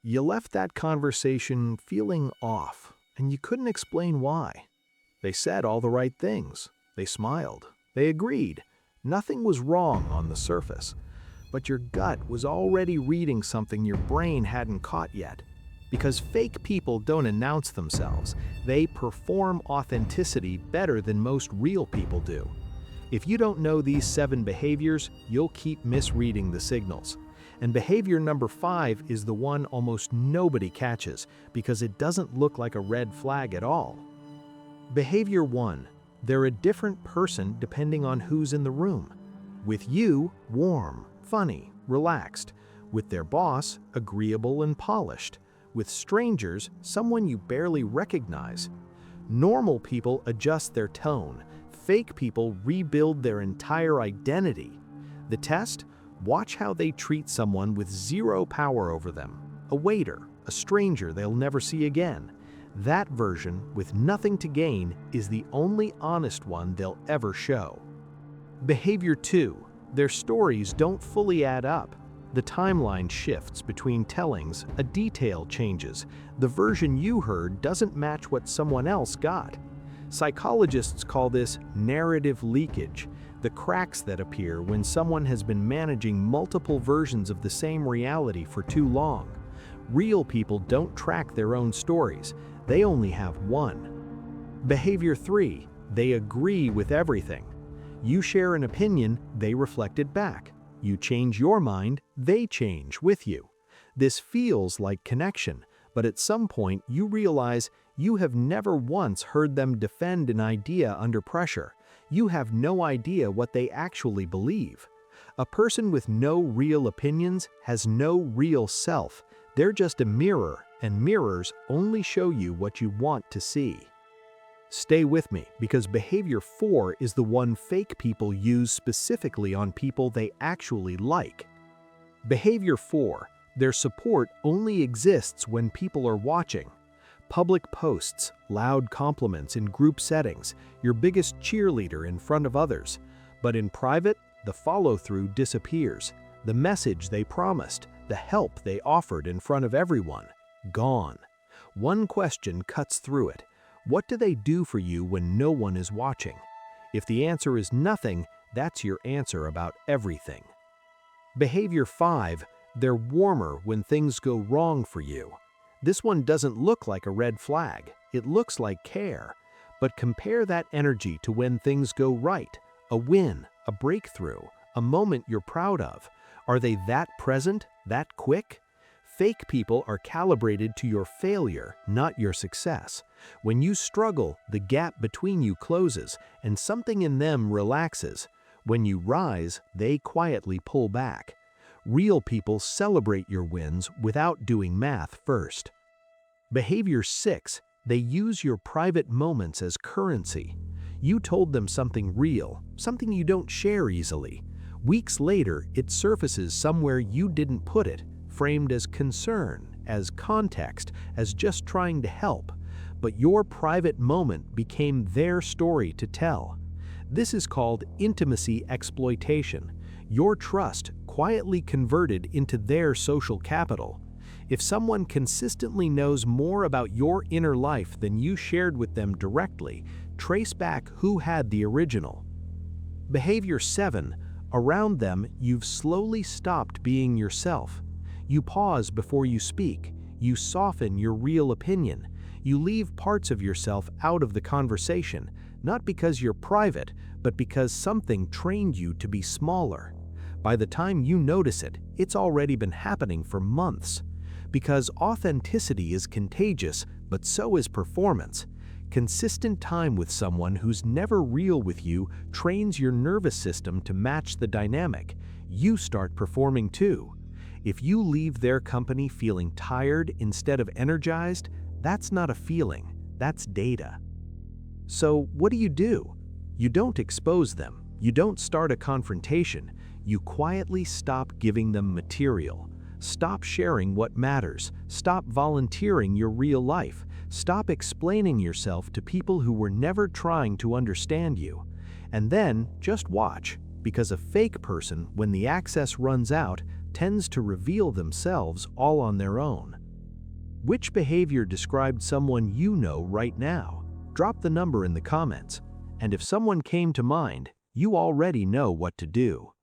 You left that conversation feeling off, and you couldn't explain why. They said all the right things. They smiled. They agreed. Nothing was wrong on the surface. But your gut was already reading something your brain hadn't caught yet. Because fake people don't announce themselves, they perform authenticity better than most real people do. If you don't know these 7 behaviors, you'll keep misreading the signals. And behavior number 5 is the one almost nobody catches because it doesn't look like a red flag at all. Behavior 1. They're a different person depending on who's in the room. With you, warm, funny, relaxed. With their boss, agreeable and polished. With strangers, someone you barely recognize. Normal people adjust their tone. Fake people rebuild their entire identity. The test? Watch how they treat someone with zero power over them. A waiter, a stranger they'll never see again. That version, with nothing to gain, is the only honest one they'll ever show. Behavior 2. Their stories don't fully add up. The timeline shifts between tellings, a detail changes. The version you heard doesn't match what someone else got. Psychologists call this narrative leakage, the cracks that appear when someone has been managing multiple versions of the same reality for too long. Real people don't track their own stories, they only have one. Behavior 3. They agree with everything. You share an opinion, they reflect it back. You change your mind, they change with you. This feels like connection, but at some point you realize you have never once heard them defend an idea under pressure. You have no idea what they actually believe. A person with no real opinions has no real self. They're just a mirror, and mirrors only show you what you want to see. Stay with me, because behavior 4 is the one fake people use specifically on people they actually like. Behavior 4. Their support only exists when people are watching. Public posts, loud compliments in group settings, your biggest cheerleader in front of others. But in private, the follow-through disappears. The message they promised, the help they offered in front of everyone, gone. One question cuts through it. What do they do for you when no one is watching? If the answer is nothing, that's your answer about everything. Behavior 5. They're warmer when things go wrong for you. This one doesn't look like a red flag. It looks like care. But compare that energy to when things go right. A win, a breakthrough, a moment you're proud of. Are they that present, that quick? Fake people are calibrated to your failure, not your success. When you struggle, the gap between you closes, and something in them relaxes. When you rise, they quietly pull back. Real people celebrate your wins without doing math first. Behavior 6. They use your private moments as currency. You told them something real, something you don't share easily. Weeks later, it surfaces somewhere you didn't put it, framed as concern, as context, as just trying to help. But your private moment became their story to tell. This is called intimacy exploitation. Your trust quietly converted into their social capital. If someone consistently knows more about your inner life than you shared with them directly, trace back who had the original. Behavior 7. Around them, you've slowly stopped being yourself. You pause before you speak. You soften your real opinion. You leave parts of yourself out of the conversation, not because you're private, but because something trained you to be smaller. By the time you notice it, it's already been happening for months. Because authenticity is contagious, but so is performance. Consistent time with someone who's never real with you trains your nervous system to match the dynamic. You start performing too. If you leave their company feeling tired instead of energized, that's not a feeling, that's data. So what do? You don't expose them. You don't start a confrontation. You quietly stop giving them material. Stop sharing what matters. Stop volunteering your real life. Stop explaining yourself to people who were never trying to understand you. And then just watch, because a fake person, when the access runs out, tends to reveal themselves all on their own. Which behavior described someone you know right now? Drop the number in the comments, and if someone came to mind, you already know what to do.